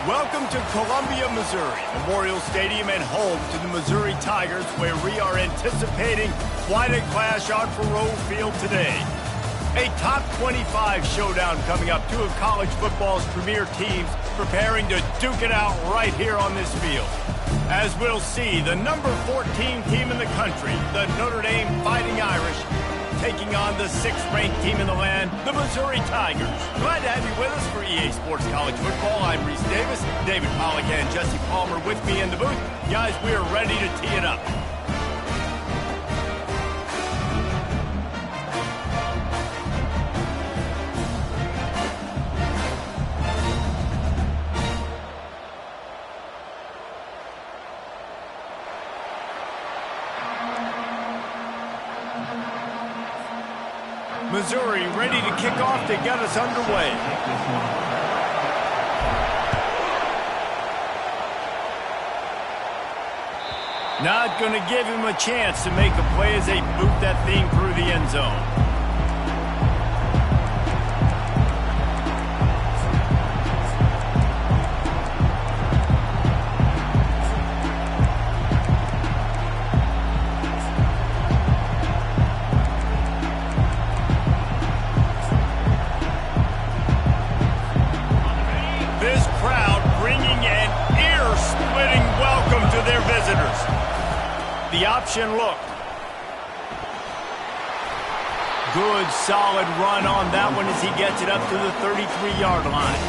Welcome to Columbia, Missouri, Memorial Stadium and home to the Missouri Tigers, where we are anticipating quite a clash on Faurot Field today. A top 25 showdown coming up, two of college football's premier teams preparing to duke it out right here on this field. As we'll see, the number 14 team in the country, the Notre Dame Fighting Irish, taking on the 6th-ranked team in the land, the Missouri Tigers. Glad to have you with us for EA Sports College Football. I'm Reese Davis, David Pollack and Jesse Palmer with me in the booth. Guys, we are ready to tee it up. Missouri ready to kick off to get us underway. Not going to give him a chance to make a play as they boot that thing through the end zone. The option look. Good, solid run on that one as he gets it up to the 33-yard line.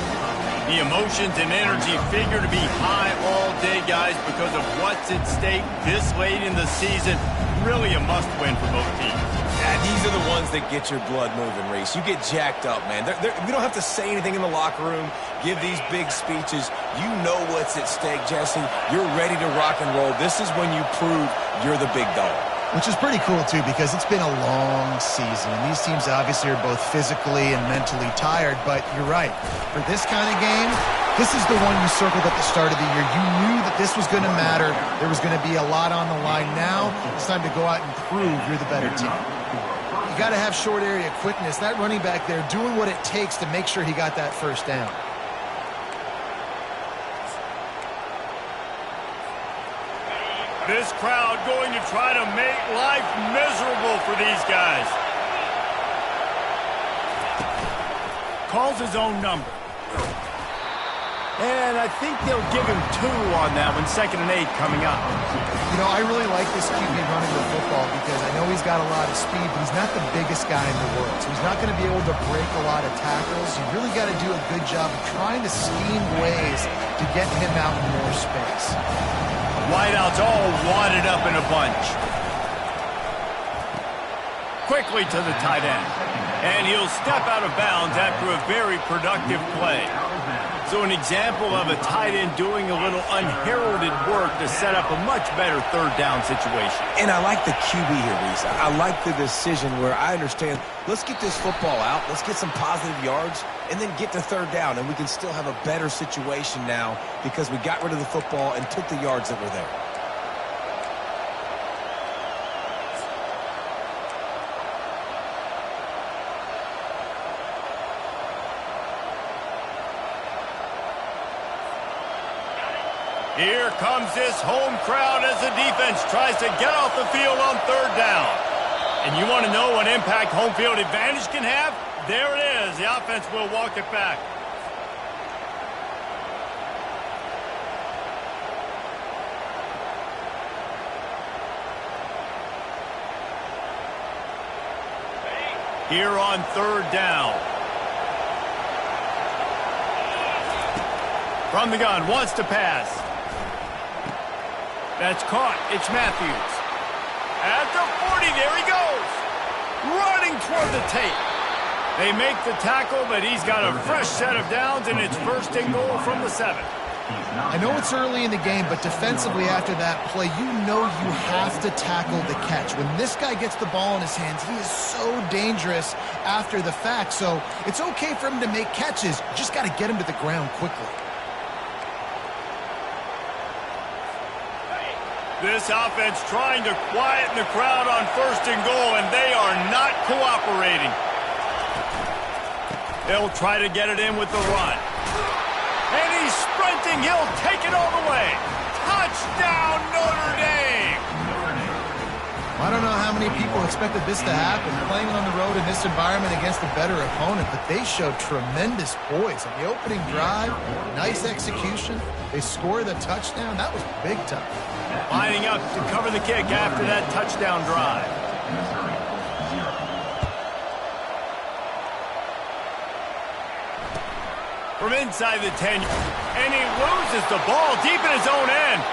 The emotions and energy figure to be high all day, guys, because of what's at stake this late in the season. Really a must-win for both teams. Yeah, these are the ones that get your blood moving, Reese. You get jacked up, man. We don't have to say anything in the locker room, give these big speeches. You know what's at stake, Jesse. You're ready to rock and roll. This is when you prove you're the big dog. Which is pretty cool, too, because it's been a long season. And these teams obviously are both physically and mentally tired. But you're right. For this kind of game, this is the one you circled at the start of the year. You knew that this was going to matter. There was going to be a lot on the line. Now it's time to go out and prove you're the better team. You got to have short area quickness. That running back there doing what it takes to make sure he got that first down. This crowd going to try to make life miserable for these guys. Calls his own number. And I think they'll give him 2 on that one, 2nd and 8 coming up. You know, I really like this QB running the football because I know he's got a lot of speed, but he's not the biggest guy in the world. So he's not going to be able to break a lot of tackles. You really got to do a good job of trying to scheme ways to get him out in more space. Wideouts all wadded up in a bunch. Quickly to the tight end. And he'll step out of bounds after a very productive play. So an example of a tight end doing a little unheralded work to set up a much better 3rd down situation. And I like the QB here, Reese. I like the decision where I understand, let's get this football out, let's get some positive yards, and then get to 3rd down, and we can still have a better situation now because we got rid of the football and took the yards that were there. Here comes this home crowd as the defense tries to get off the field on 3rd down. And you want to know what impact home field advantage can have? There it is. The offense will walk it back. Here on 3rd down. From the gun, wants to pass. That's caught. It's Matthews. At the 40, there he goes. Running toward the tape. They make the tackle, but he's got a fresh set of downs, and it's 1st and goal from the 7. I know it's early in the game, but defensively after that play, you know you have to tackle the catch. When this guy gets the ball in his hands, he is so dangerous after the fact. So it's okay for him to make catches. You just got to get him to the ground quickly. This offense trying to quieten the crowd on 1st and goal, and they are not cooperating. They'll try to get it in with the run. And he's sprinting throwing. He'll take it all the way. Touchdown, Notre Dame! I don't know how many people expected this to happen, playing on the road in this environment against a better opponent, but they showed tremendous poise. On the opening drive, nice execution. They score the touchdown. That was big time. Lining up to cover the kick after that touchdown drive. From inside the 10, and he loses the ball deep in his own end.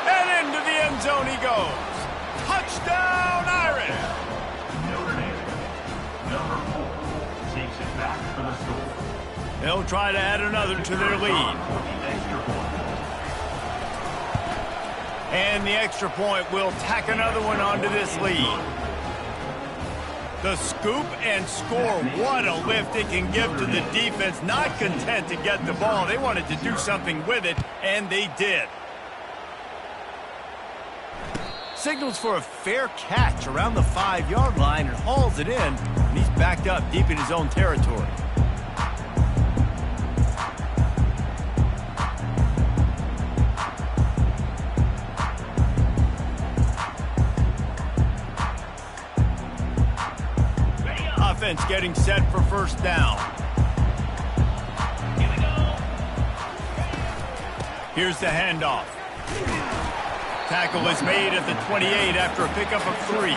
And into the end zone he goes. Touchdown, Irish! Notre Dame, number 4, takes it back for the score. They'll try to add another to their lead. And the extra point will tack another one onto this lead. The scoop and score. What a lift it can give to the defense. Not content to get the ball. They wanted to do something with it, and they did. Signals for a fair catch around the 5-yard line and hauls it in, and he's backed up deep in his own territory. Offense getting set for first down. Here we go. Here's the handoff. Tackle is made at the 28 after a pickup of 3.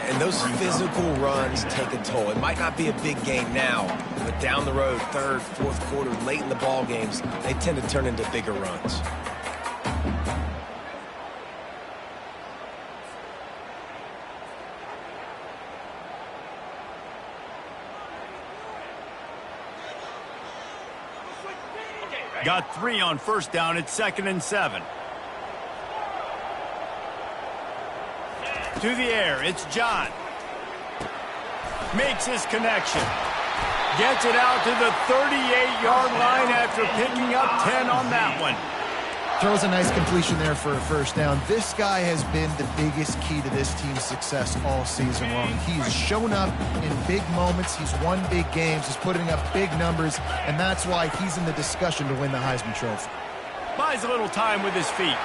And those physical runs take a toll. It might not be a big game now, but down the road, third, fourth quarter, late in the ball games, they tend to turn into bigger runs. Got 3 on first down. It's 2nd and 7. To the air, it's John. Makes his connection. Gets it out to the 38-yard line after picking up 10 on that one. Throws a nice completion there for a first down. This guy has been the biggest key to this team's success all season long. He's shown up in big moments. He's won big games. He's putting up big numbers, and that's why he's in the discussion to win the Heisman Trophy. Buys a little time with his feet.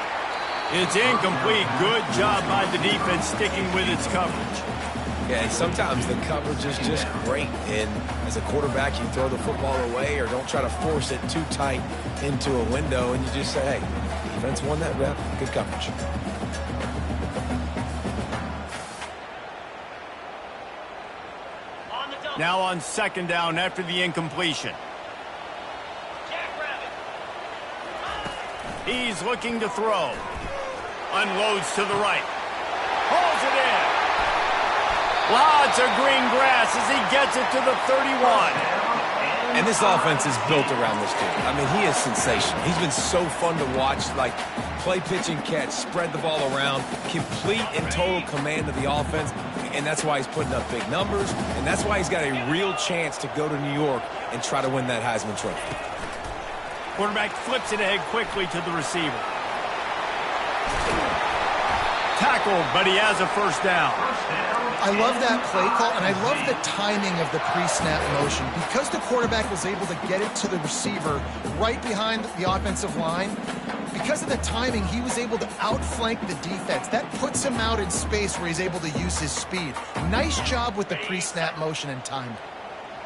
It's incomplete. Good job by the defense sticking with its coverage. Yeah, and sometimes the coverage is just great. And as a quarterback, you throw the football away or don't try to force it too tight into a window, and you just say, hey, defense won that rep. Good coverage. Now on 2nd down after the incompletion. He's looking to throw. Unloads to the right. Hauls it in. Lots of green grass as he gets it to the 31. And this offense is built around this dude. I mean, he is sensational. He's been so fun to watch, like play, pitch, and catch, spread the ball around, complete and total command of the offense, and that's why he's putting up big numbers, and that's why he's got a real chance to go to New York and try to win that Heisman Trophy. Quarterback flips it ahead quickly to the receiver. Tackled, but he has a first down. I love that play call, and I love the timing of the pre-snap motion. Because the quarterback was able to get it to the receiver right behind the offensive line, because of the timing, he was able to outflank the defense. That puts him out in space where he's able to use his speed. Nice job with the pre-snap motion and timing.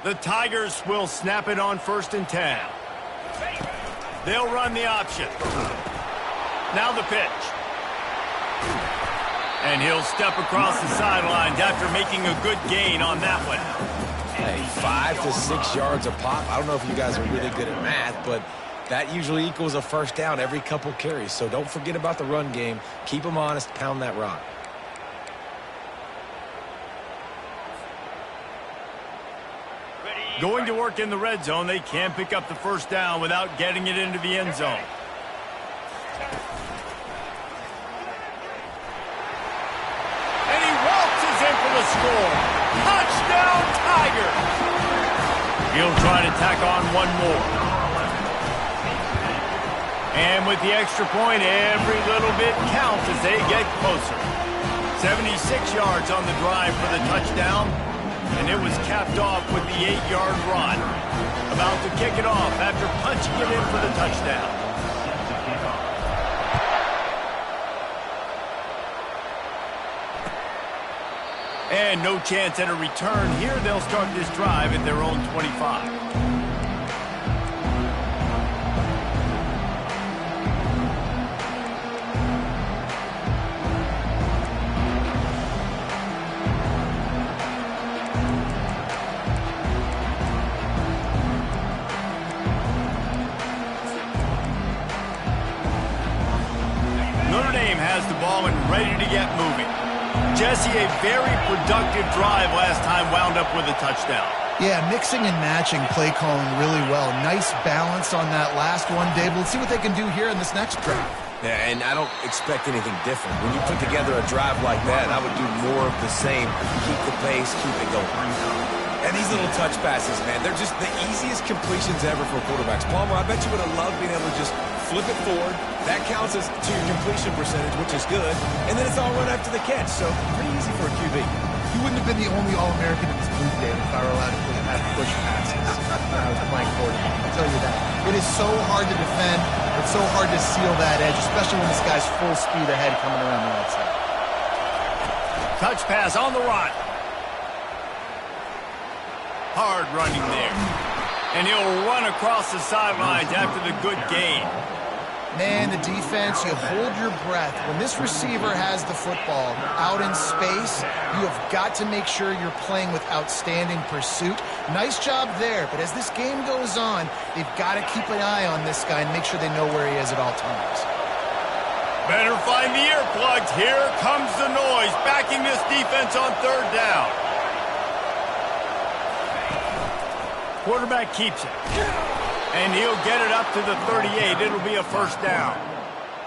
The Tigers will snap it on 1st and 10. They'll run the option. Now the pitch. And he'll step across the sidelines after making a good gain on that one. Hey, 5 to 6 yards a pop. I don't know if you guys are really good at math, but that usually equals a first down every couple carries. So don't forget about the run game. Keep them honest. Pound that rock. Going to work in the red zone, they can't pick up the first down without getting it into the end zone. And he waltzes in for the score. Touchdown, Tigers! He'll try to tack on one more. And with the extra point, every little bit counts as they get closer. 76 yards on the drive for the touchdown. And it was capped off with the 8-yard run. About to kick it off after punching it in for the touchdown. And no chance at a return here. They'll start this drive at their own 25. Notre Dame has the ball and ready to get moving. Jesse, a very productive drive last time, wound up with a touchdown. Yeah, mixing and matching play calling really well. Nice balance on that last one, Dave. Let's see what they can do here in this next drive. Yeah, and I don't expect anything different. When you put together a drive like that, I would do more of the same. Keep the pace, keep it going. And these little touch passes, man, they're just the easiest completions ever for quarterbacks. Palmer, I bet you would have loved being able to just flip it forward. That counts as to your completion percentage, which is good. And then it's all run after the catch, so pretty easy for a QB. You wouldn't have been the only All-American in this booth, Dave, if I were allowed to have push passes when I was playing quarterback. I'll tell you that. It is so hard to defend. It's so hard to seal that edge, especially when this guy's full speed ahead coming around the outside. Touch pass on the run. Hard running there. And he'll run across the sidelines after the good gain. Man, the defense, you hold your breath. When this receiver has the football out in space, you have got to make sure you're playing with outstanding pursuit. Nice job there, but as this game goes on, they've got to keep an eye on this guy and make sure they know where he is at all times. Better find the earplugs. Here comes the noise, backing this defense on third down. Quarterback keeps it. And he'll get it up to the 38. It'll be a first down.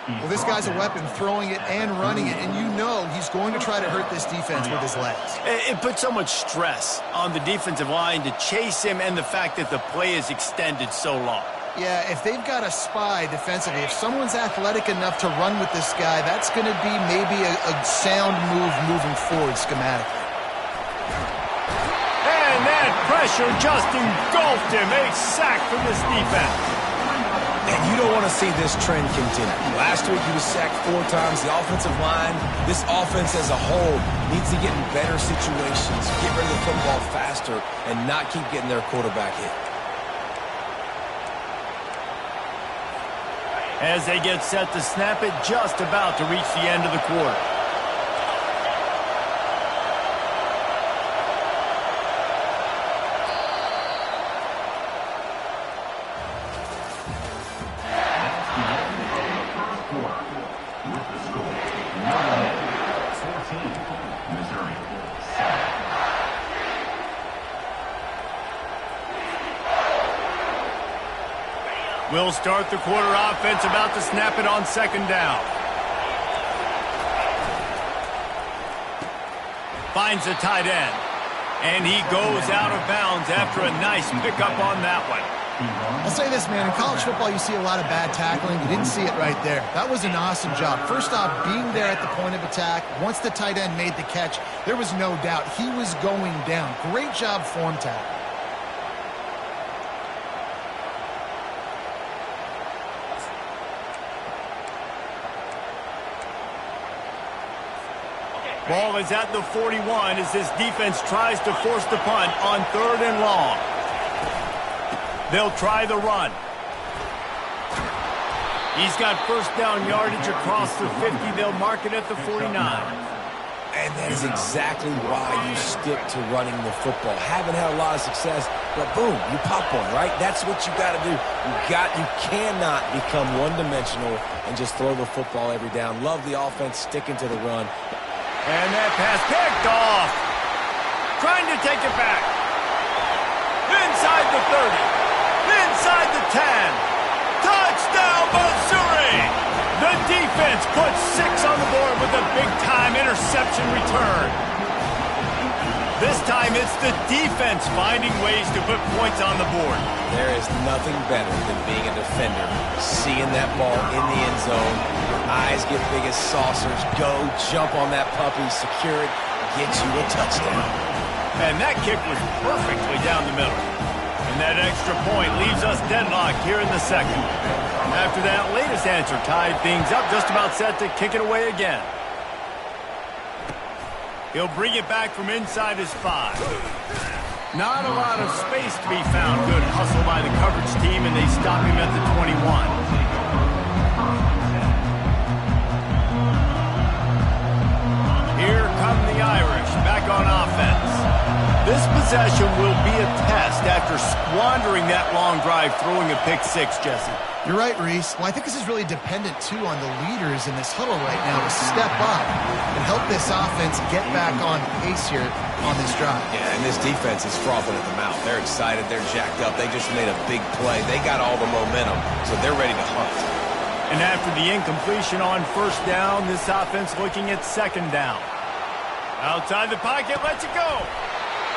Well, this guy's a weapon, throwing it and running it, and you know he's going to try to hurt this defense with his legs. It puts so much stress on the defensive line to chase him and the fact that the play is extended so long. Yeah, if they've got a spy defensively, if someone's athletic enough to run with this guy, that's going to be maybe a sound move moving forward schematically. And that pressure just engulfed him. A sack from this defense. And you don't want to see this trend continue. Last week he was sacked 4 times. The offensive line, this offense as a whole, needs to get in better situations, get rid of the football faster, and not keep getting their quarterback hit. As they get set to snap it, just about to reach the end of the quarter. We'll start the quarter offense, about to snap it on second down. Finds the tight end. And he goes out of bounds after a nice pickup on that one. I'll say this, man. In college football, you see a lot of bad tackling. You didn't see it right there. That was an awesome job. First off, being there at the point of attack. Once the tight end made the catch, there was no doubt he was going down. Great job form tackle. Ball is at the 41 as this defense tries to force the punt on third and long. They'll try the run. He's got first down yardage across the 50. They'll mark it at the 49. And that is exactly why you stick to running the football. Haven't had a lot of success, but boom, you pop one, right? That's what you got to do. You cannot become one-dimensional and just throw the football every down. Love the offense sticking to the run. And that pass picked off. Trying to take it back. Inside the 30. Inside the 10. Touchdown, Missouri! The defense puts 6 on the board with a big-time interception return. This time it's the defense finding ways to put points on the board. There is nothing better than being a defender, seeing that ball in the end zone. Your eyes get big as saucers. Go, jump on that puppy, secure it, get you a touchdown. And that kick was perfectly down the middle. And that extra point leaves us deadlocked here in the second. After that latest answer tied things up, just about set to kick it away again. He'll bring it back from inside his 5. Not a lot of space to be found. Good hustle by the coverage team, and they stop him at the 21. Here come the Irish, back on offense. This possession will be a test after squandering that long drive, throwing a pick 6, Jesse. You're right, Reese. Well, I think this is really dependent, too, on the leaders in this huddle right now to step up and help this offense get back on pace here on this drive. Yeah, and this defense is frothing at the mouth. They're excited. They're jacked up. They just made a big play. They got all the momentum, so they're ready to hunt. And after the incompletion on first down, this offense looking at second down. Outside the pocket, lets it go.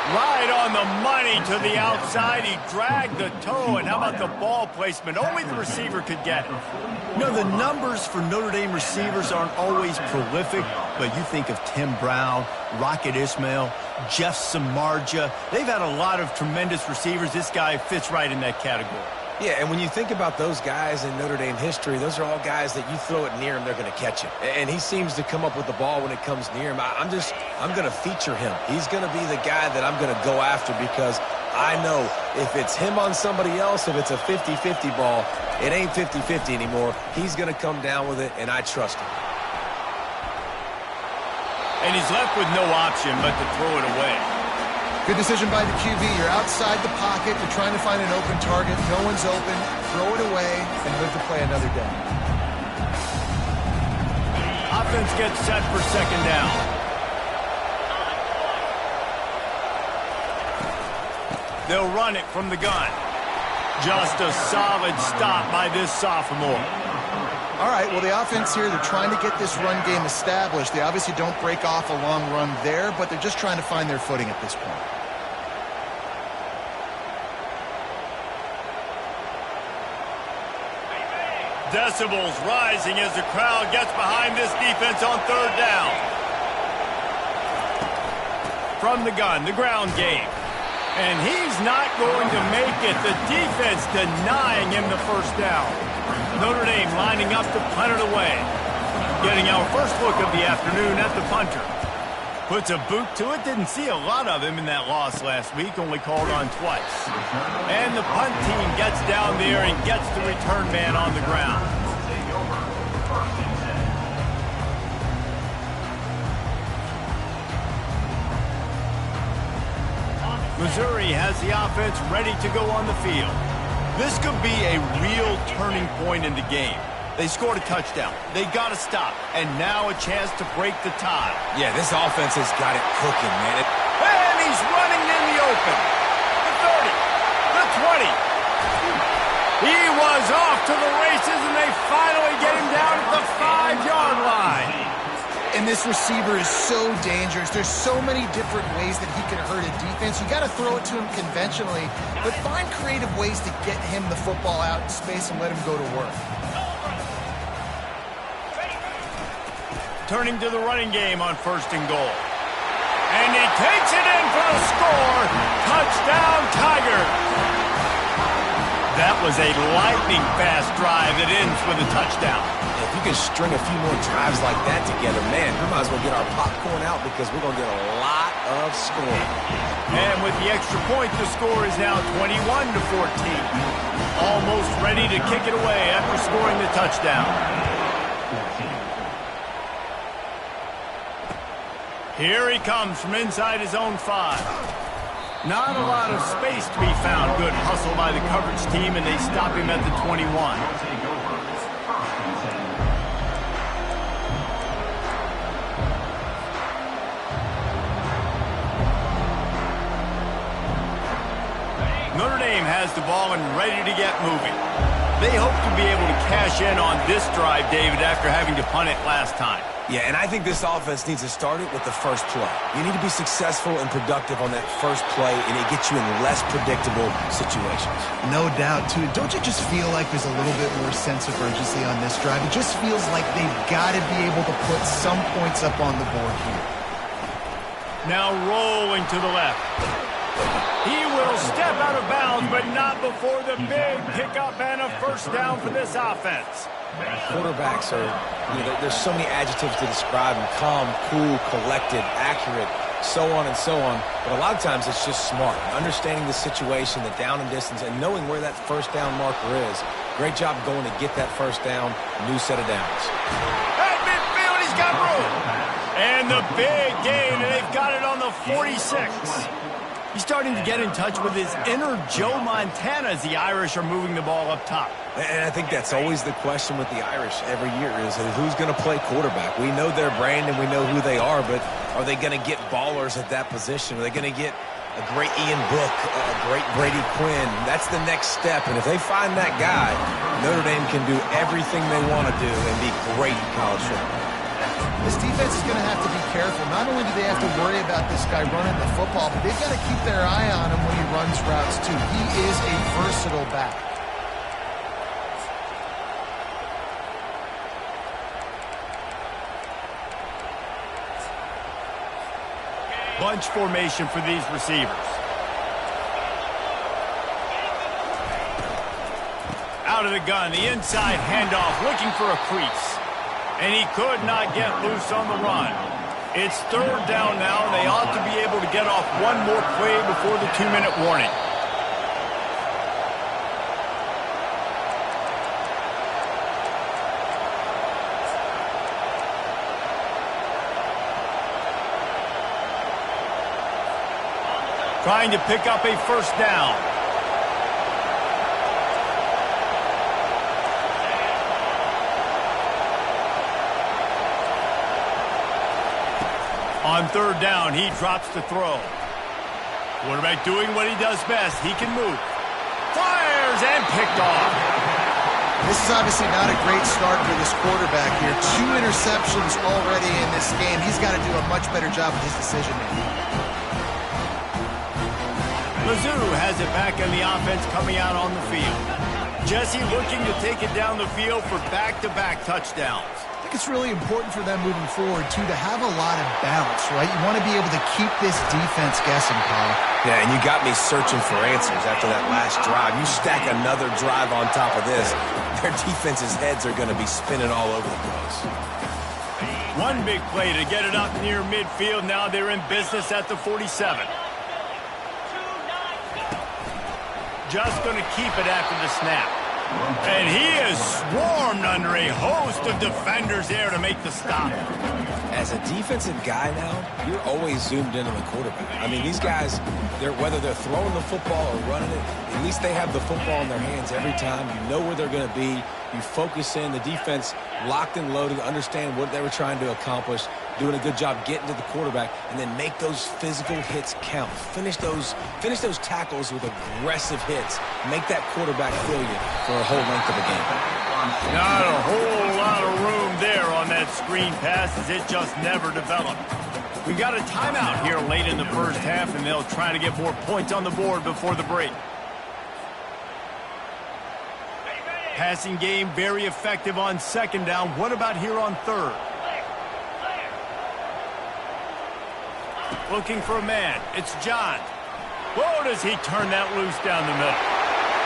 Right on the money to the outside. He dragged the toe, and how about the ball placement? Only the receiver could get it. You know, the numbers for Notre Dame receivers aren't always prolific, but you think of Tim Brown, Rocket Ismail, Jeff Samardzija. They've had a lot of tremendous receivers. This guy fits right in that category. Yeah, and when you think about those guys in Notre Dame history, those are all guys that you throw it near him, they're going to catch it. And he seems to come up with the ball when it comes near him. I'm going to feature him. He's going to be the guy that I'm going to go after because I know if it's him on somebody else, if it's a 50-50 ball, it ain't 50-50 anymore. He's going to come down with it, and I trust him. And he's left with no option but to throw it away. Good decision by the QB. You're outside the pocket. You're trying to find an open target. No one's open. Throw it away and live to play another day. Offense gets set for second down. They'll run it from the gun. Just a solid stop by this sophomore. All right, well, the offense here, they're trying to get this run game established. They obviously don't break off a long run there, but they're just trying to find their footing at this point. Decibels rising as the crowd gets behind this defense on third down. From the gun, the ground game. And he's not going to make it. The defense denying him the first down. Notre Dame lining up to punt it away. Getting our first look of the afternoon at the punter. Puts a boot to it. Didn't see a lot of him in that loss last week. Only called on twice. And the punt team gets down there and gets the return man on the ground. Missouri has the offense ready to go on the field. This could be a real turning point in the game. They scored a touchdown. They got to stop. And now a chance to break the tie. Yeah, this offense has got it cooking, man. And he's running in the open. The 30. The 20. He was off to the races, and they finally get him down at the 5-yard line. And this receiver is so dangerous. There's so many different ways that he can hurt a defense. You got to throw it to him conventionally, but find creative ways to get him the football out in space and let him go to work. Turning to the running game on first and goal. And he takes it in for the score. Touchdown, Tigers. That was a lightning-fast drive that ends with a touchdown. If you can string a few more drives like that together, man, we might as well get our popcorn out because we're going to get a lot of scoring. And with the extra point, the score is now 21-14. Almost ready to kick it away after scoring the touchdown. Here he comes from inside his own 5. Not a lot of space to be found. Good hustle by the coverage team, and they stop him at the 21. Notre Dame has the ball and ready to get moving. They hope to be able to cash in on this drive, David, after having to punt it last time. Yeah, and I think this offense needs to start it with the first play. You need to be successful and productive on that first play, and it gets you in less predictable situations. No doubt, too. Don't you just feel like there's a little bit more sense of urgency on this drive? It just feels like they've got to be able to put some points up on the board here. Now rolling to the left. He will step out of bounds, but not before the big pickup and a first down for this offense. Quarterbacks are, there's so many adjectives to describe them. Calm, cool, collected, accurate, so on and so on. But a lot of times it's just smart. Understanding the situation, the down and distance, and knowing where that first down marker is. Great job going to get that first down. New set of downs. At midfield, he's got room. And the big gain, and they've got it on the 46. He's starting to get in touch with his inner Joe Montana as the Irish are moving the ball up top. And I think that's always the question with the Irish every year is who's going to play quarterback. We know their brand and we know who they are, but are they going to get ballers at that position? Are they going to get a great Ian Book, a great Brady Quinn? That's the next step, and if they find that guy, Notre Dame can do everything they want to do and be great in college football. This defense is going to have to be careful. Not only do they have to worry about this guy running the football, but they've got to keep their eye on him when he runs routes too. He is a versatile back. Bunch formation for these receivers. Out of the gun, the inside handoff, looking for a crease. And he could not get loose on the run. It's third down now, and they ought to be able to get off one more play before the 2-minute warning. Trying to pick up a first down. On third down, he drops to throw. Quarterback doing what he does best. He can move. Fires and picked off. This is obviously not a great start for this quarterback here. 2 interceptions already in this game. He's got to do a much better job with his decision-making. Mizzou has it back in the offense coming out on the field. Jesse looking to take it down the field for back-to-back touchdowns. I think it's really important for them moving forward, too, to have a lot of balance, right? You want to be able to keep this defense guessing, Paul. Yeah, and you got me searching for answers after that last drive. You stack another drive on top of this, their defense's heads are going to be spinning all over the place. One big play to get it up near midfield. Now they're in business at the 47. Just going to keep it after the snap. And he is swarmed under a host of defenders there to make the stop. As a defensive guy now, you're always zoomed in on the quarterback. I mean, these guys, whether they're throwing the football or running it, at least they have the football in their hands every time. You know where they're going to be. You focus in. The defense locked and loaded, understand what they were trying to accomplish, doing a good job getting to the quarterback, and then make those physical hits count. Finish those tackles with aggressive hits. Make that quarterback feel you for a whole length of a game. Not a whole lot of room there on that screen pass as it just never developed. We got a timeout here late in the first half, and they'll try to get more points on the board before the break. Passing game very effective on second down. What about here on third? Looking for a man. It's John. Whoa, does he turn that loose down the middle.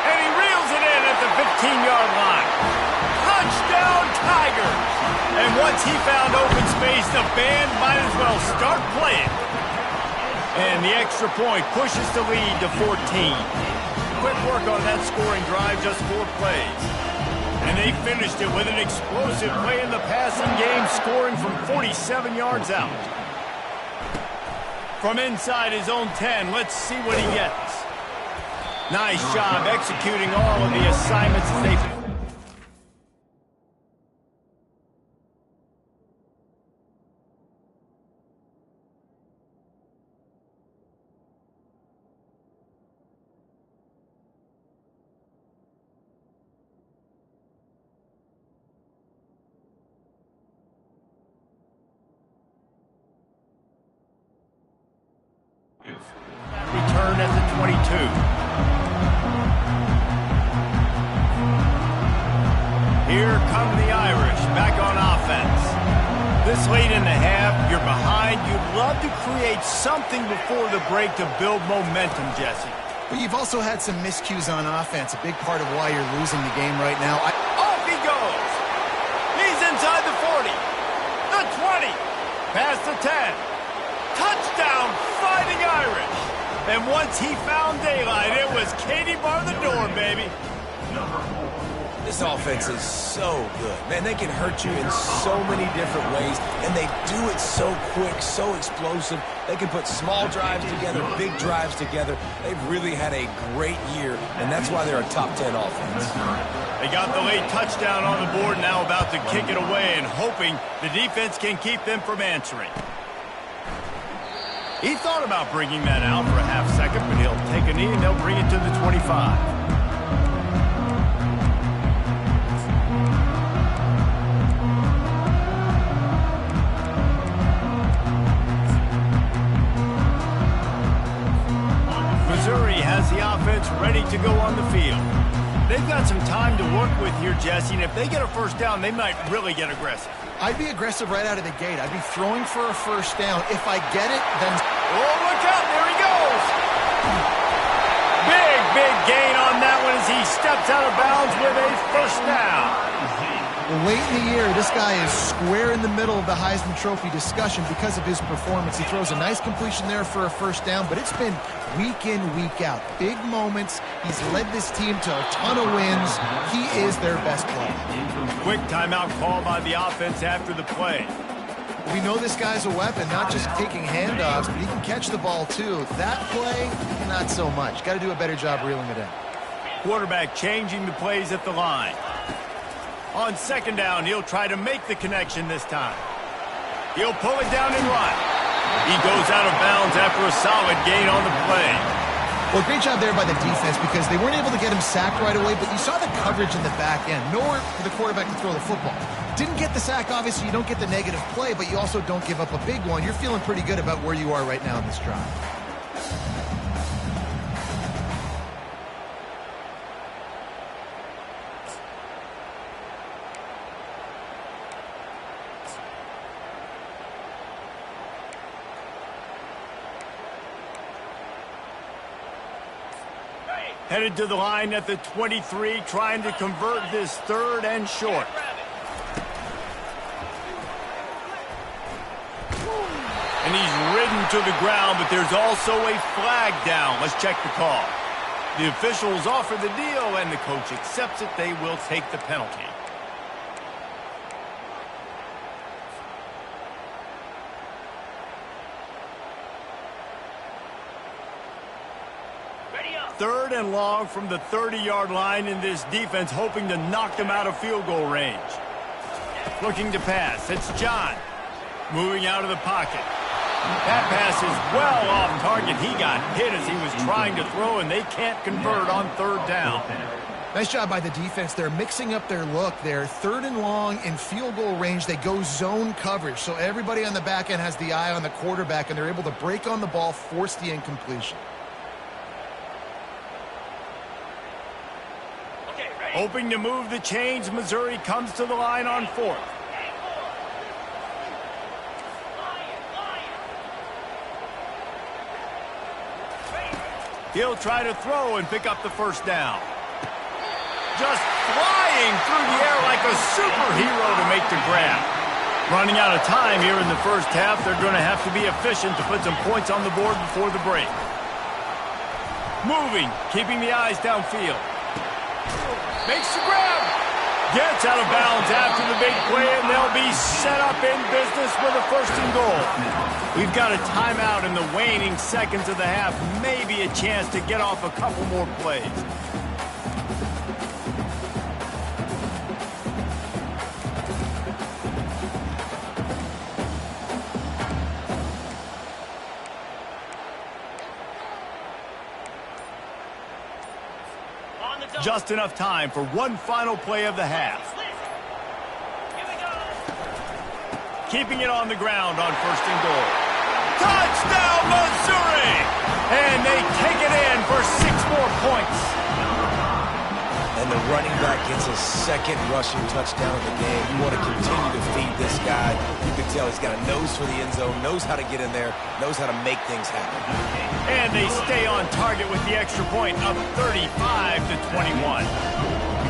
And he reels it in at the 15-yard line. Touchdown, Tigers! And once he found open space, the band might as well start playing. And the extra point pushes the lead to 14. Quick work on that scoring drive, just 4 plays. And they finished it with an explosive play in the passing game, scoring from 47 yards out. From inside his own 10, let's see what he gets. Nice job executing all of the assignments as they... Return at the 22. Here come the Irish back on offense. This late in the half, you're behind. You'd love to create something before the break to build momentum, Jesse. But you've also had some miscues on offense, a big part of why you're losing the game right now. Off he goes. He's inside the 40, the 20, past the 10. Touchdown, Fighting Irish. And once he found daylight, it was Katie bar the door, baby. This offense is so good. Man, they can hurt you in so many different ways, and they do it so quick, so explosive. They can put small drives together, big drives together. They've really had a great year, and that's why they're a top 10 offense. They got the late touchdown on the board, now about to kick it away and hoping the defense can keep them from answering. He thought about bringing that out for a half second, but he'll take a knee and they'll bring it to the 25. Missouri has the offense ready to go on the field. They've got some time to work with here, Jesse, and if they get a first down, they might really get aggressive. I'd be aggressive right out of the gate. I'd be throwing for a first down. If I get it, then... Oh, look out. There he goes. Big gain on that one as he steps out of bounds with a first down. Late in the year, this guy is square in the middle of the Heisman Trophy discussion because of his performance. He throws a nice completion there for a first down, but it's been week in, week out. Big moments. He's led this team to a ton of wins. He is their best player. Quick timeout call by the offense after the play. We know this guy's a weapon, not just taking handoffs, but he can catch the ball too. That play, not so much. Got to do a better job reeling it in. Quarterback changing the plays at the line. On second down, he'll try to make the connection this time. He'll pull it down and run. He goes out of bounds after a solid gain on the play. Well, great job there by the defense because they weren't able to get him sacked right away, but you saw the coverage in the back end. Nowhere for the quarterback to throw the football. Didn't get the sack, obviously. You don't get the negative play, but you also don't give up a big one. You're feeling pretty good about where you are right now in this drive. Headed to the line at the 23, trying to convert this third and short. And he's ridden to the ground, but there's also a flag down. Let's check the call. The officials offer the deal, and the coach accepts it. They will take the penalty. Third and long from the 30-yard line, in this defense hoping to knock them out of field goal range. Looking to pass. It's John. Moving out of the pocket. That pass is well off target. He got hit as he was trying to throw, and they can't convert on third down. Nice job by the defense. They're mixing up their look there. Third and long in field goal range. They go zone coverage. So everybody on the back end has the eye on the quarterback, and they're able to break on the ball, force the incompletion. Hoping to move the chains, Missouri comes to the line on fourth. He'll try to throw and pick up the first down. Just flying through the air like a superhero to make the grab. Running out of time here in the first half, they're going to have to be efficient to put some points on the board before the break. Moving, keeping the eyes downfield. Makes the grab. Gets out of bounds after the big play, and they'll be set up in business with a first and goal. We've got a timeout in the waning seconds of the half. Maybe a chance to get off a couple more plays. Just enough time for one final play of the half. Keeping it on the ground on first and goal. Touchdown, Missouri! And they take it in for 6 more points. And the running back gets his second rushing touchdown of the game, you want to continue to feed this guy. You can tell he's got a nose for the end zone, knows how to get in there, knows how to make things happen. And they stay on target with the extra point, up 35-21.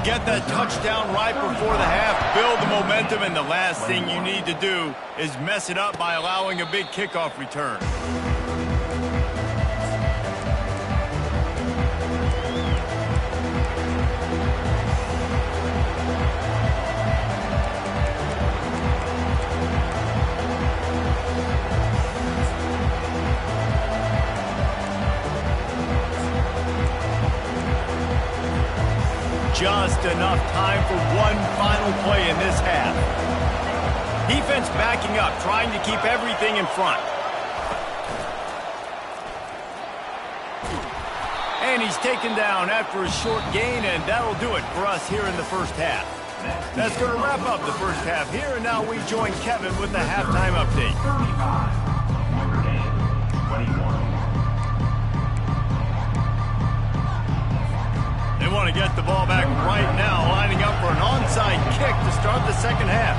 Get that touchdown right before the half, build the momentum, and the last thing you need to do is mess it up by allowing a big kickoff return. Just enough time for one final play in this half. Defense backing up, trying to keep everything in front. And he's taken down after a short gain, and that'll do it for us here in the first half. That's going to wrap up the first half here, and now we join Kevin with the halftime update. 35, Notre Dame, 21. They want to get the ball back right now, lining up for an onside kick to start the second half.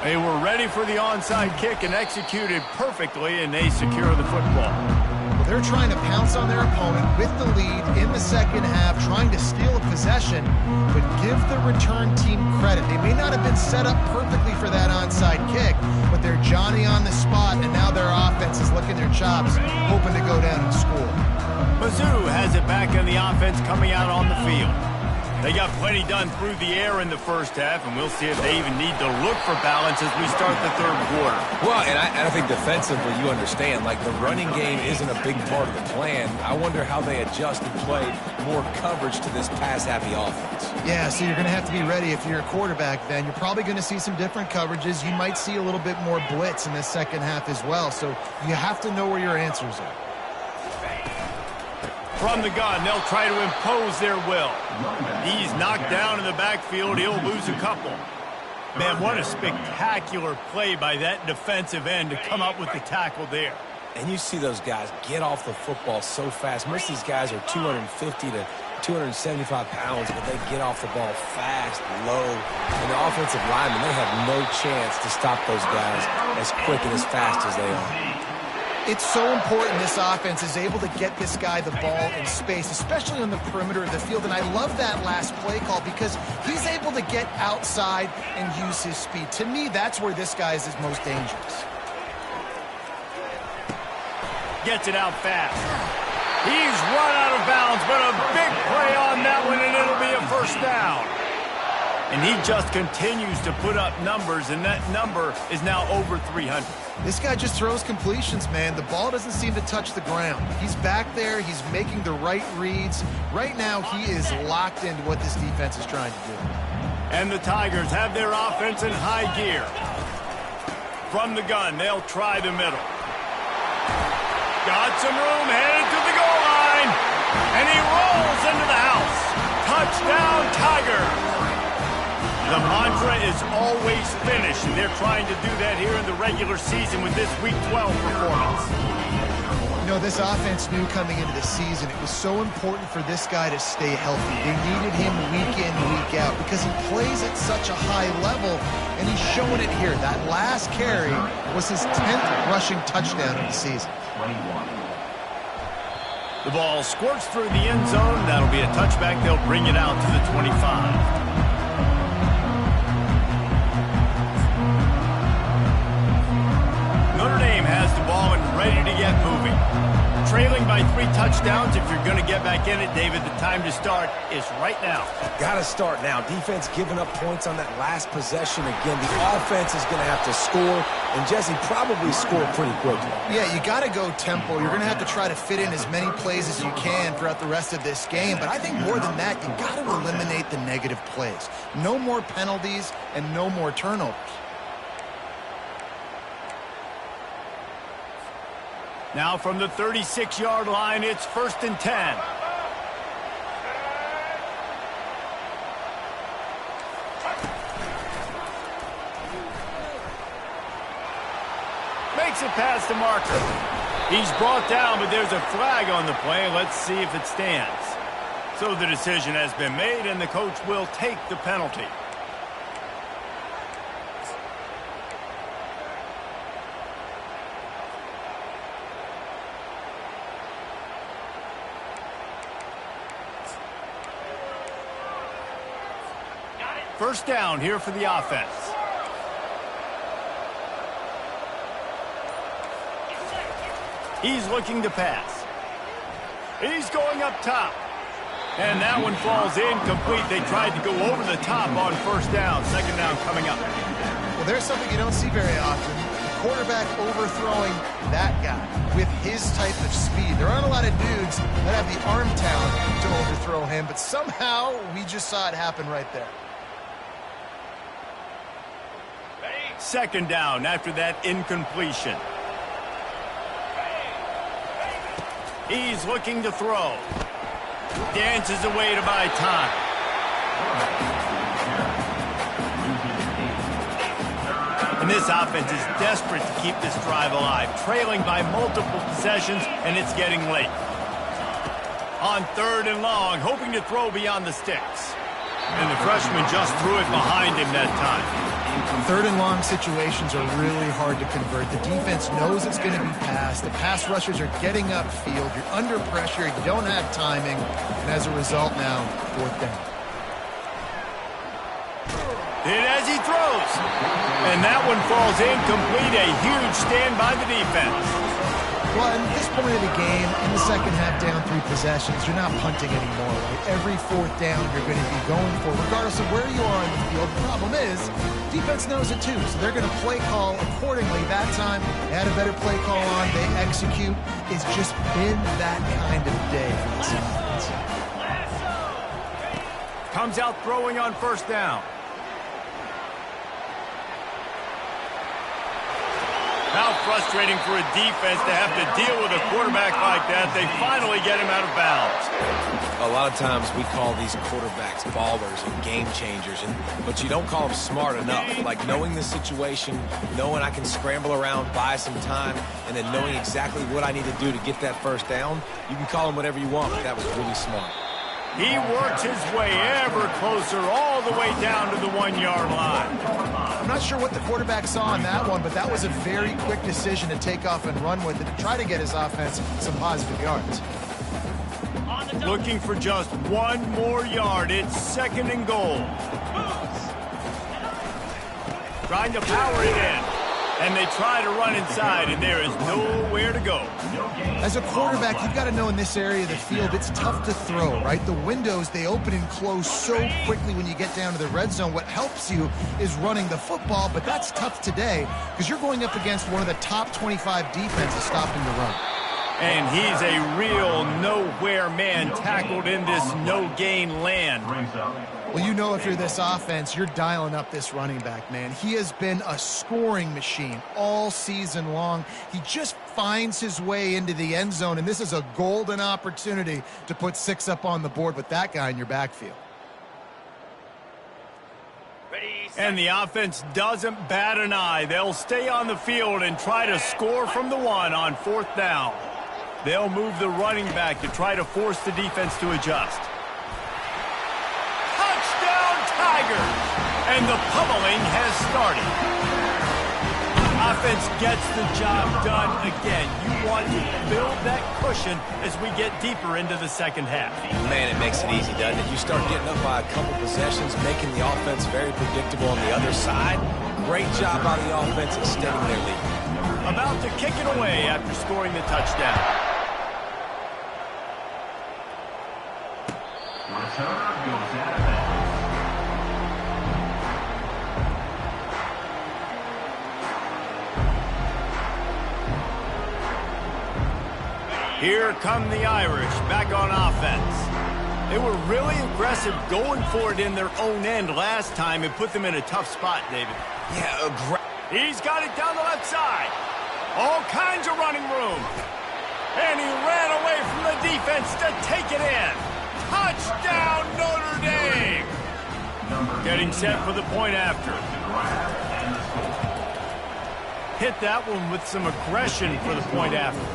They were ready for the onside kick and executed perfectly, and they secure the football. Well, they're trying to pounce on their opponent with the lead in the second half, trying to steal a possession, but give the return team credit. They may not have been set up perfectly for that onside kick, but they're Johnny on the spot, and now their offense is licking their chops, hoping to go down and score. Mizzou has it back on the offense coming out on the field. They got plenty done through the air in the first half, and we'll see if they even need to look for balance as we start the third quarter. Well, and I think defensively, you understand, like the running game isn't a big part of the plan. I wonder how they adjust and play more coverage to this pass-happy offense. Yeah, so you're going to have to be ready if you're a quarterback then. You're probably going to see some different coverages. You might see a little bit more blitz in the second half as well, so you have to know where your answers are. From the gun, they'll try to impose their will. He's knocked down in the backfield. He'll lose a couple. Man, what a spectacular play by that defensive end to come up with the tackle there. And you see those guys get off the football so fast. Most of these guys are 250 to 275 pounds, but they get off the ball fast, low. And the offensive linemen, they have no chance to stop those guys as quick and as fast as they are. It's so important this offense is able to get this guy the ball in space, especially on the perimeter of the field. And I love that last play call because he's able to get outside and use his speed. To me, that's where this guy is his most dangerous. Gets it out fast. He's run out of bounds, but a big play on that one, and it'll be a first down. And he just continues to put up numbers, and that number is now over 300. This guy just throws completions, man. The ball doesn't seem to touch the ground. He's back there. He's making the right reads. Right now, he is locked into what this defense is trying to do. And the Tigers have their offense in high gear. From the gun, they'll try the middle. Got some room, headed to the goal line. And he rolls into the house. Touchdown, Tigers. The mantra is always finish, and they're trying to do that here in the regular season with this Week 12 performance. You know, this offense knew coming into the season it was so important for this guy to stay healthy. They needed him week in, week out because he plays at such a high level, and he's showing it here. That last carry was his 10th rushing touchdown of the season. 21. The ball squirts through the end zone. That'll be a touchback. They'll bring it out to the 25. Notre Dame has the ball and ready to get moving. Trailing by 3 touchdowns. If you're going to get back in it, David, the time to start is right now. Got to start now. Defense giving up points on that last possession. Again, the offense is going to have to score, and Jesse probably score pretty quickly. Yeah, you got to go tempo. You're going to have to try to fit in as many plays as you can throughout the rest of this game. But I think more than that, you got to eliminate the negative plays. No more penalties and no more turnovers. Now from the 36-yard line, it's 1st and 10. Makes it past the marker. He's brought down, but there's a flag on the play. Let's see if it stands. So the decision has been made, and the coach will take the penalty. First down here for the offense. He's looking to pass. He's going up top. And that one falls incomplete. They tried to go over the top on first down. Second down coming up. Well, there's something you don't see very often. The quarterback overthrowing that guy with his type of speed. There aren't a lot of dudes that have the arm talent to overthrow him, but somehow we just saw it happen right there. Second down after that incompletion. He's looking to throw. Dances away to buy time. And this offense is desperate to keep this drive alive, trailing by multiple possessions, and it's getting late. On third and long, hoping to throw beyond the sticks. And the freshman just threw it behind him that time. Third and long situations are really hard to convert. The defense knows it's going to be passed. The pass rushers are getting upfield. You're under pressure. You don't have timing. And as a result now, fourth down. And as he throws. And that one falls incomplete. A huge stand by the defense. Well, at this point of the game, in the second half, down 3 possessions, you're not punting anymore, right? Every fourth down you're going to be going for, regardless of where you are in the field. The problem is, defense knows it too, so they're going to play call accordingly. That time, they had a better play call on. They execute. It's just been that kind of day for this offense. Comes out throwing on first down. How frustrating for a defense to have to deal with a quarterback like that. They finally get him out of bounds. A lot of times we call these quarterbacks ballers and game changers, but you don't call them smart enough. Like knowing the situation, knowing I can scramble around, buy some time, and then knowing exactly what I need to do to get that first down. You can call them whatever you want, but that was really smart. He works his way ever closer all the way down to the 1-yard line. I'm not sure what the quarterback saw on that one, but that was a very quick decision to take off and run with it to try to get his offense some positive yards. Looking for just 1 more yard. It's second and goal. Trying to power it in. And they try to run inside, and there is nowhere to go. As a quarterback, you've got to know in this area of the field, it's tough to throw, right? The windows, they open and close so quickly when you get down to the red zone. What helps you is running the football, but that's tough today because you're going up against one of the top 25 defenses stopping the run. And he's a real nowhere man tackled in this no-gain land. Well, you know if you're this offense, you're dialing up this running back, man. He has been a scoring machine all season long. He just finds his way into the end zone, and this is a golden opportunity to put 6 up on the board with that guy in your backfield. And the offense doesn't bat an eye. They'll stay on the field and try to score from the 1 on fourth down. They'll move the running back to try to force the defense to adjust. Touchdown, Tigers! And the pummeling has started. Offense gets the job done again. You want to build that cushion as we get deeper into the second half. Man, it makes it easy, doesn't it? You start getting up by a couple possessions, making the offense very predictable on the other side. Great job by the offense extending their lead. About to kick it away after scoring the touchdown. Return goes out of bounds. Here come the Irish back on offense. They were really aggressive going for it in their own end last time and put them in a tough spot, David. Yeah, He's got it down the left side. All kinds of running room. And he ran away from the defense to take it in. Touchdown, Notre Dame! Getting set for the point after. Hit that one with some aggression for the point after.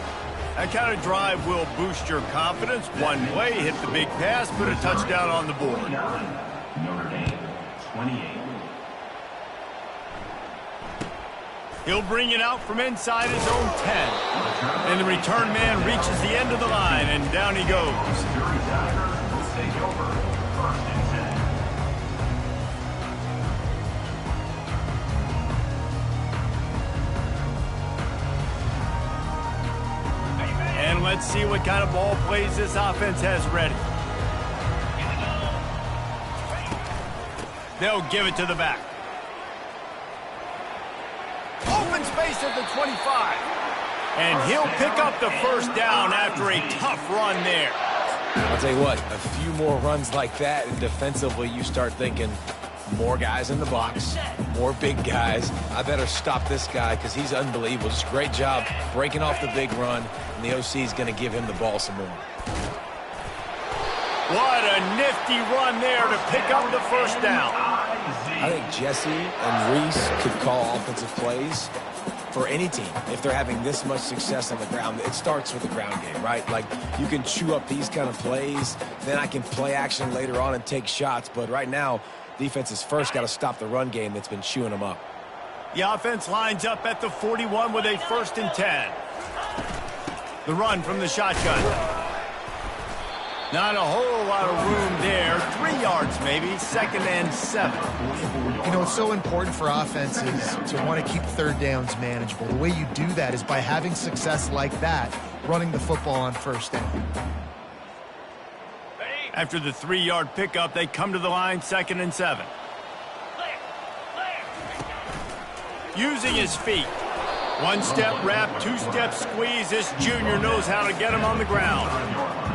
That kind of drive will boost your confidence. One way, hit the big pass, put a touchdown on the board. Notre Dame, 28. He'll bring it out from inside his own 10. And the return man reaches the end of the line, and down he goes. Missouri Tigers will take over. First and 10. And let's see what kind of ball plays this offense has ready. They'll give it to the back. Open space at the 25. And he'll pick up the first down after a tough run there. I'll tell you what, a few more runs like that, and defensively you start thinking, more guys in the box, more big guys. I better stop this guy because he's unbelievable. Just great job breaking off the big run, and the OC is going to give him the ball some more. What a nifty run there to pick up the first down. I think Jesse and Reese could call offensive plays for any team. If they're having this much success on the ground, it starts with the ground game, right? Like, you can chew up these kind of plays, then I can play action later on and take shots. But right now, defense has first got to stop the run game that's been chewing them up. The offense lines up at the 41 with a 1st and 10. The run from the shotgun. Not a whole lot of room there. 3 yards maybe, 2nd and 7. You know, it's so important for offenses to want to keep third downs manageable. The way you do that is by having success like that, running the football on first down. After the 3-yard pickup, they come to the line, 2nd and 7. Using his feet. 1-step wrap, 2-step squeeze. This junior knows how to get him on the ground.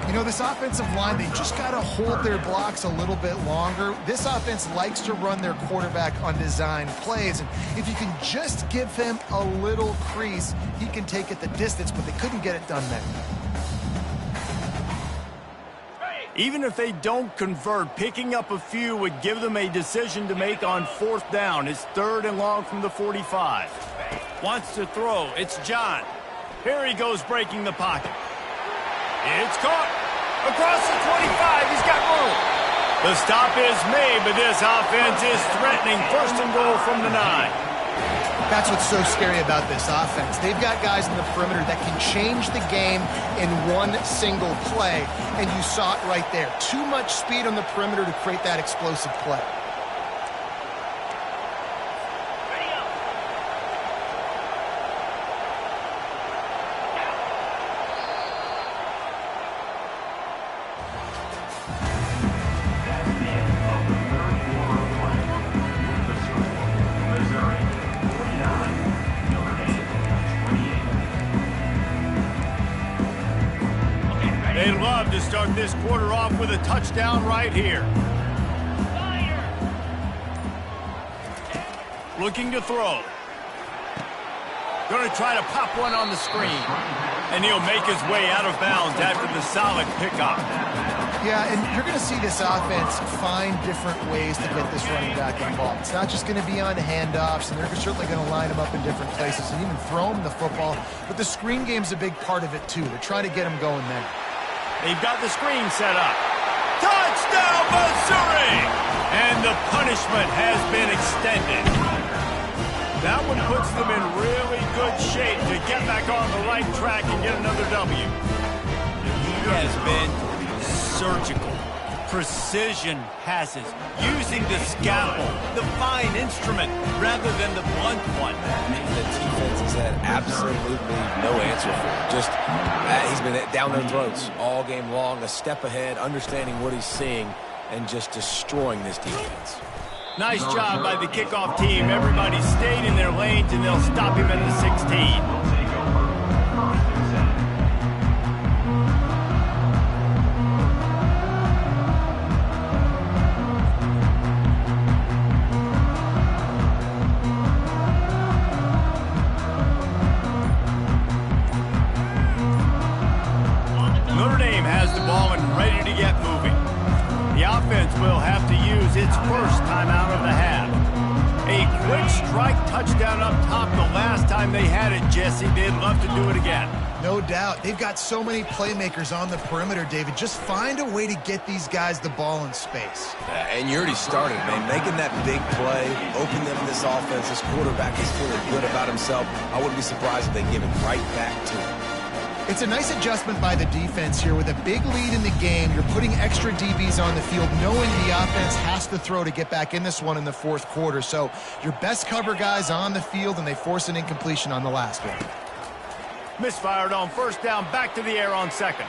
You know, this offensive line, they just got to hold their blocks a little bit longer. This offense likes to run their quarterback on design plays. And if you can just give him a little crease, he can take it the distance, but they couldn't get it done there. Even if they don't convert, picking up a few would give them a decision to make on 4th down. It's 3rd and long from the 45. Wants to throw. It's John. Here he goes breaking the pocket. It's caught. Across the 25. He's got room. The stop is made, but this offense is threatening. 1st and goal from the 9. That's what's so scary about this offense. They've got guys in the perimeter that can change the game in one single play, and you saw it right there. Too much speed on the perimeter to create that explosive play. They love to start this quarter off with a touchdown right here. Looking to throw. Going to try to pop one on the screen. And he'll make his way out of bounds after the solid pickup. Yeah, and you're going to see this offense find different ways to get this running back involved. It's not just going to be on handoffs, and they're certainly going to line him up in different places and even throw him the football. But the screen game's a big part of it, too. They're trying to get him going there. They've got the screen set up. Touchdown, Missouri! And the punishment has been extended. That one puts them in really good shape to get back on the right track and get another W. He has been surgical. Precision passes, using the scalpel, the fine instrument, rather than the blunt one. The defense has had absolutely no answer for him. Just, he's been down their throats all game long, a step ahead, understanding what he's seeing, and just destroying this defense. Nice job by the kickoff team. Everybody stayed in their lanes, and they'll stop him at the 16. Notre Dame has the ball and ready to get moving. The offense will have to use its first timeout of the half. A quick strike touchdown up top the last time they had it, Jesse. They'd love to do it again. No doubt. They've got so many playmakers on the perimeter, David. Just find a way to get these guys the ball in space. And you already started, man. Making that big play, open them this offense. This quarterback is feeling good about himself. I wouldn't be surprised if they give it right back to him. It's a nice adjustment by the defense here. With a big lead in the game, you're putting extra DBs on the field, knowing the offense has to throw to get back in this one in the fourth quarter. So your best cover guys on the field, and they force an incompletion on the last one. Misfired on first down, back to the air on second.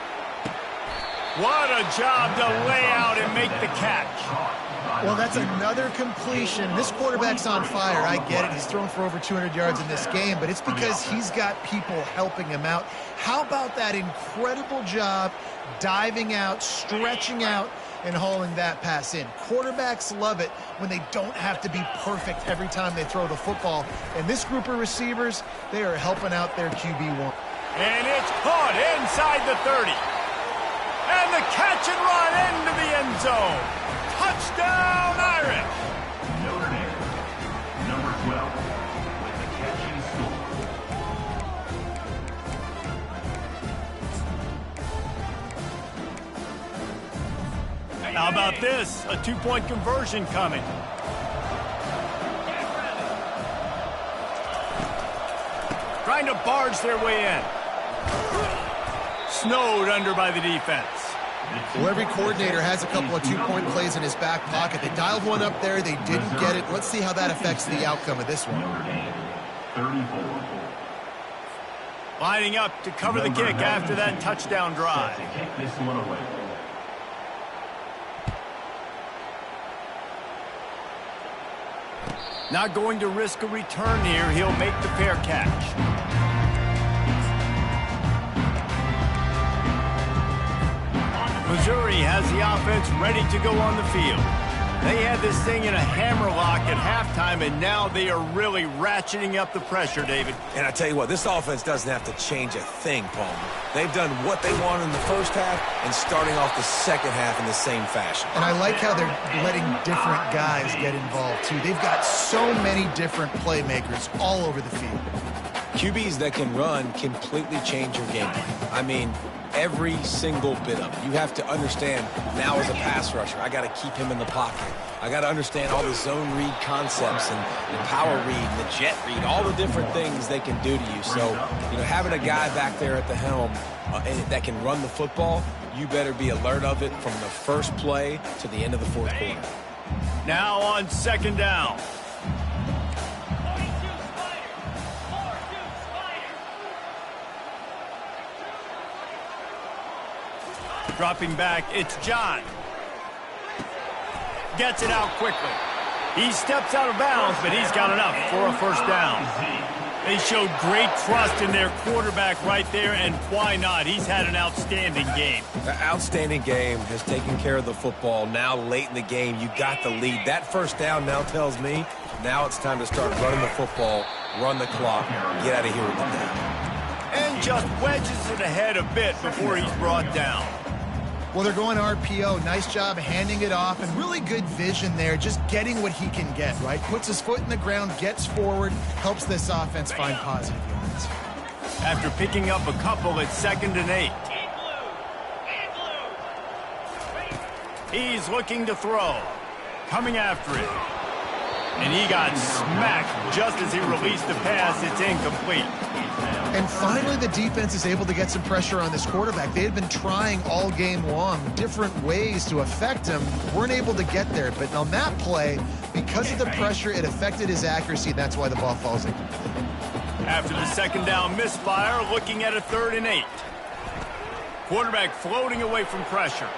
What a job to lay out and make the catch. Well, that's another completion. This quarterback's on fire. I get it. He's thrown for over 200 yards in this game, but it's because he's got people helping him out. How about that incredible job diving out, stretching out, and hauling that pass in? Quarterbacks love it when they don't have to be perfect every time they throw the football. And this group of receivers, they are helping out their QB1. And it's caught inside the 30. And the catch and run into the end zone. Touchdown, Irish! Notre Dame, number 12, with the catch and score. How about this? A two-point conversion coming. Trying to barge their way in. Snowed under by the defense. Well, every coordinator has a couple of two-point plays in his back pocket. They dialed one up there. They didn't get it. Let's see how that affects the outcome of this one. Lining up to cover the kick after that touchdown drive. Take this one away. Not going to risk a return here. He'll make the fair catch. Missouri has the offense ready to go on the field. They had this thing in a hammerlock at halftime, and now they are really ratcheting up the pressure, David. And I tell you what, this offense doesn't have to change a thing, Palmer. They've done what they wanted in the first half and starting off the second half in the same fashion. And I like how they're letting different guys get involved, too. They've got so many different playmakers all over the field. QBs that can run completely change your game plan. I mean, every single bit of it. You have to understand, now as a pass rusher, I got to keep him in the pocket. I got to understand all the zone read concepts and the power read and the jet read, all the different things they can do to you. So, having a guy back there at the helm that can run the football, you better be alert of it from the first play to the end of the fourth quarter. Now on second down. Dropping back, it's John. Gets it out quickly. He steps out of bounds, but he's got enough for a first down. They showed great trust in their quarterback right there, and why not? He's had an outstanding game. The outstanding game has taken care of the football. Now late in the game, you got the lead. That first down now tells me now it's time to start running the football, run the clock, get out of here with the down. And just wedges it ahead a bit before he's brought down. Well, they're going RPO. Nice job handing it off, and really good vision there, just getting what he can get, right? Puts his foot in the ground, gets forward, helps this offense find positive yards. After picking up a couple, it's 2nd and 8. He's looking to throw. Coming after it. And he got smacked just as he released the pass. It's incomplete. And finally, the defense is able to get some pressure on this quarterback. They had been trying all game long different ways to affect him. Weren't able to get there. But on that play, because of the pressure, it affected his accuracy. That's why the ball falls incomplete. After the second down misfire, looking at a 3rd and 8. Quarterback floating away from pressure.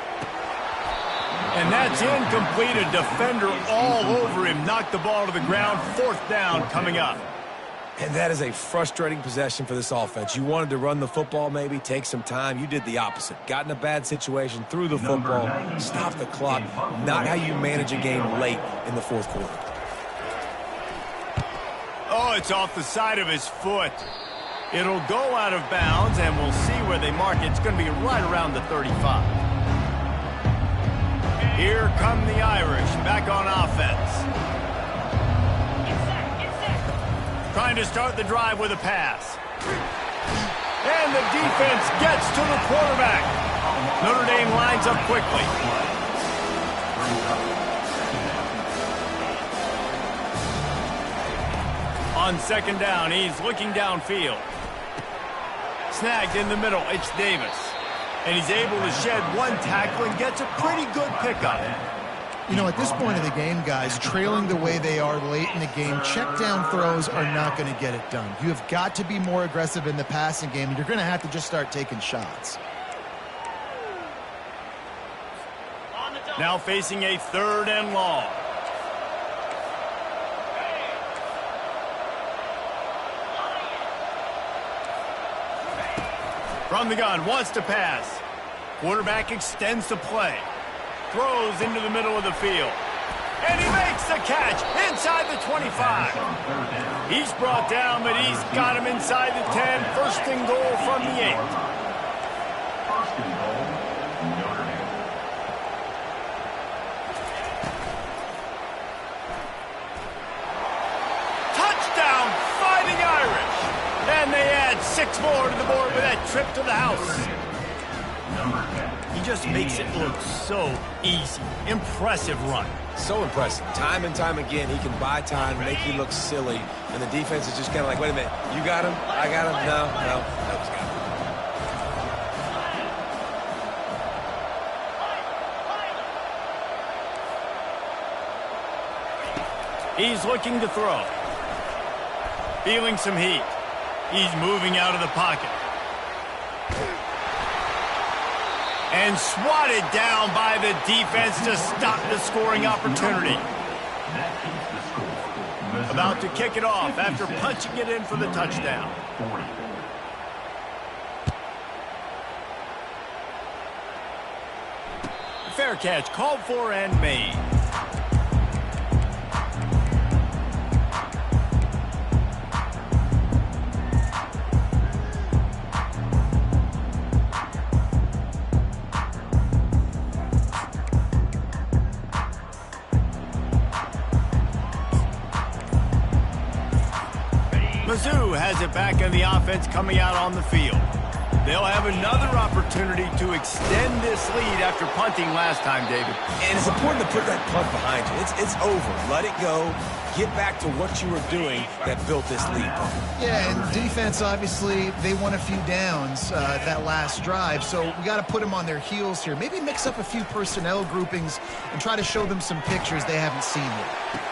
And that's incomplete. A defender all over him. Knocked the ball to the ground. 4th down coming up. And that is a frustrating possession for this offense. You wanted to run the football, maybe take some time. You did the opposite. Got in a bad situation, threw the football, stopped the clock. Not how you manage a game late in the fourth quarter. Oh, it's off the side of his foot. It'll go out of bounds, and we'll see where they mark it. It's going to be right around the 35. Here come the Irish back on offense. Trying to start the drive with a pass. And the defense gets to the quarterback. Notre Dame lines up quickly. On second down, he's looking downfield. Snagged in the middle, it's Davis. And he's able to shed one tackle and gets a pretty good pickup. You know, at this point of the game, guys, trailing the way they are late in the game, check down throws are not going to get it done. You have got to be more aggressive in the passing game, and you're going to have to just start taking shots. Now facing a 3rd and long. From the gun, wants to pass. Quarterback extends the play. Throws into the middle of the field. And he makes the catch inside the 25. He's brought down, but he's got him inside the 10. 1st and goal from the 8. 1st and goal, Notre Dame. Touchdown, Fighting Irish. And they add 6 more to the board with that trip to the house. Number 10. He just makes it look so easy. Impressive run. So impressive. Time and time again, he can buy time, make you look silly, and the defense is just kind of like, wait a minute, you got him? I got him? No, he's got him. He's looking to throw. Feeling some heat. He's moving out of the pocket. And swatted down by the defense to stop the scoring opportunity. That keeps the score. About to kick it off after punching it in for the touchdown. 40. Fair catch called for and made. Mizzou has it back in the offense coming out on the field. They'll have another opportunity to extend this lead after punting last time, David. And it's important to put that punt behind you. It's over. Let it go. Get back to what you were doing that built this lead. Yeah, and defense, obviously, they won a few downs that last drive, so we got to put them on their heels here. Maybe mix up a few personnel groupings and try to show them some pictures they haven't seen yet.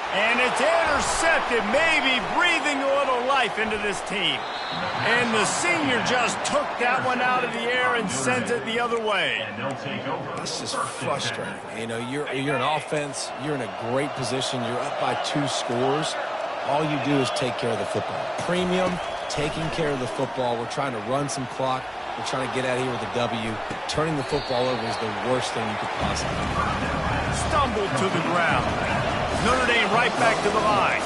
And it's intercepted, maybe breathing a little life into this team. And the senior just took that one out of the air and sends it the other way. And they'll take over. This is frustrating. You know, you're an offense. You're in a great position. You're up by 2 scores. All you do is take care of the football. Premium, taking care of the football. We're trying to run some clock. We're trying to get out of here with a W. Turning the football over is the worst thing you could possibly do. Stumbled to the ground. Notre Dame right back to the line.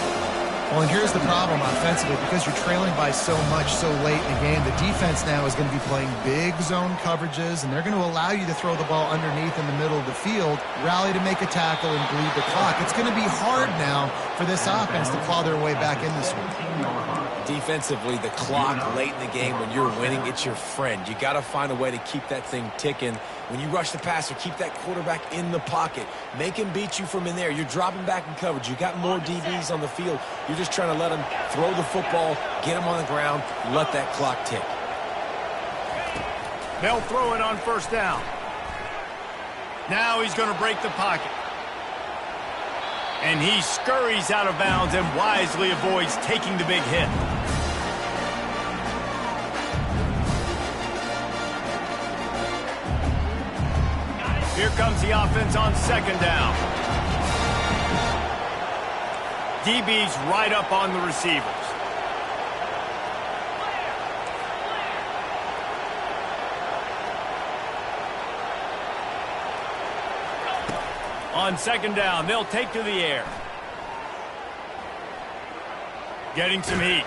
Well, and here's the problem offensively. Because you're trailing by so much so late in the game, the defense now is going to be playing big zone coverages, and they're going to allow you to throw the ball underneath in the middle of the field, rally to make a tackle, and bleed the clock. It's going to be hard now for this offense to claw their way back in this one. Defensively, the clock late in the game when you're winning, it's your friend. You got to find a way to keep that thing ticking. When you rush the passer, keep that quarterback in the pocket. Make him beat you from in there. You're dropping back in coverage. You got more DBs on the field. You're just trying to let him throw the football, get him on the ground, let that clock tick. They'll throw it on 1st down. Now he's going to break the pocket. And he scurries out of bounds and wisely avoids taking the big hit. Here comes the offense on 2nd down. DB's right up on the receivers. On 2nd down, they'll take to the air. Getting some heat.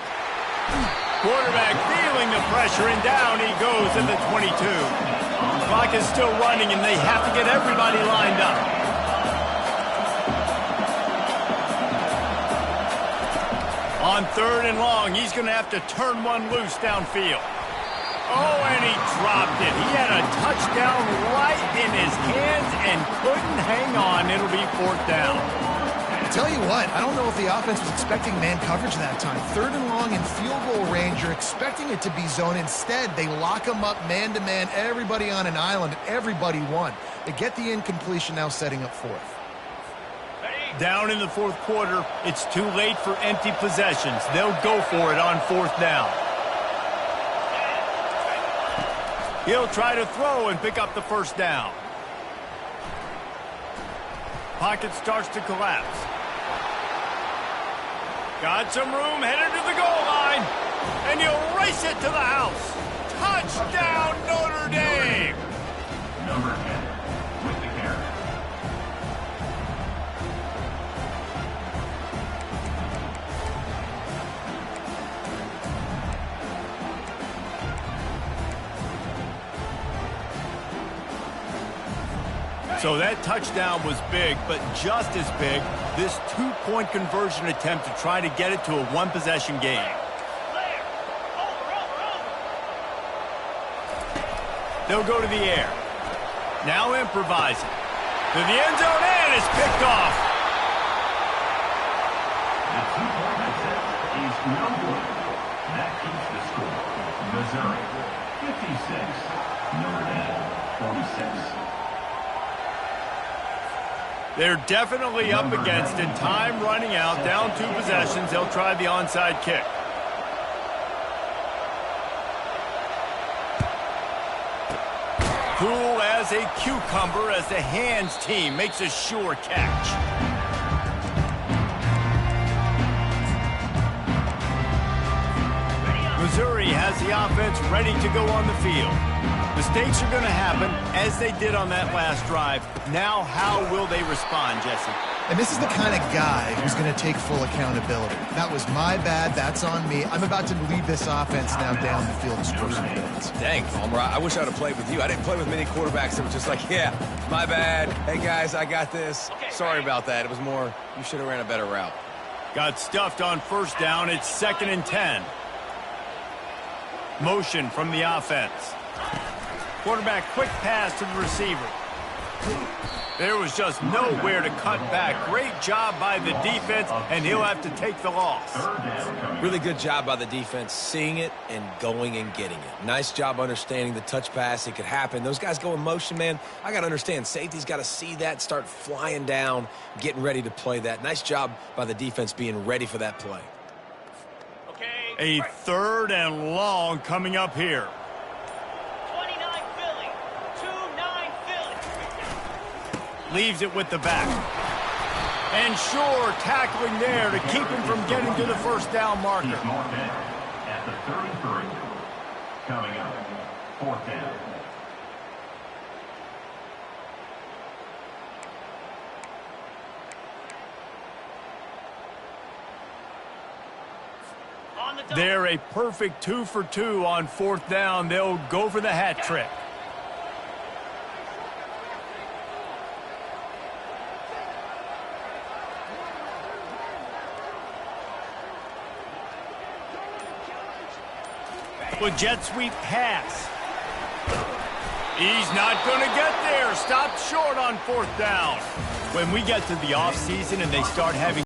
Quarterback feeling the pressure, and down he goes at the 22. The clock is still running, and they have to get everybody lined up. On On 3rd and long, he's going to have to turn one loose downfield. Oh, and he dropped it. He had a touchdown right in his hands and couldn't hang on. It'll be 4th down. Tell you what, I don't know if the offense was expecting man coverage that time. 3rd and long in field goal range, you're expecting it to be zone. Instead, they lock them up man-to-man, everybody on an island, and everybody won. They get the incompletion, now setting up 4th. Down in the 4th quarter, it's too late for empty possessions. They'll go for it on 4th down. He'll try to throw and pick up the 1st down. Pocket starts to collapse. Got some room, headed to the goal line, and he'll race it to the house. Touchdown, Notre Dame! Number 10 with the carry. So that touchdown was big, but just as big, this 2-point conversion attempt to try to get it to a 1-possession game. They'll go to the air. Now improvising. To the end zone, and it's picked off. The 2-point attempt is no good. That keeps the score. Missouri, 56. Notre Dame, 46. They're definitely up against it. Time running out. Down 2 possessions. They'll try the onside kick. Cool as a cucumber as the hands team makes a sure catch. Missouri has the offense ready to go on the field. Mistakes are going to happen, as they did on that last drive. Now, how will they respond, Jesse? And this is the kind of guy who's going to take full accountability. That was my bad. That's on me. I'm about to lead this offense now down the field and score some points. Dang, Palmer, I wish I would have played with you. I didn't play with many quarterbacks that were just like, yeah, my bad. Hey, guys, I got this. Sorry about that. It was more, you should have ran a better route. Got stuffed on 1st down. It's 2nd and 10. Motion from the offense. Quarterback quick pass to the receiver. There was just nowhere to cut back. Great job by the defense, and he'll have to take the loss. Really good job by the defense, seeing it and going and getting it. Nice job understanding the touch pass. It could happen. Those guys go in motion, man. I got to understand. Safety's got to see that, start flying down, getting ready to play that. Nice job by the defense being ready for that play. A 3rd and long coming up here. Leaves it with the back. And sure, tackling there to keep him from getting to the 1st down marker. He's marked down at the 33. Coming up, 4th down. They're a perfect 2 for 2 on 4th down. They'll go for the hat trick. With jet sweep pass. He's not going to get there. Stopped short on 4th down. When we get to the offseason and they start having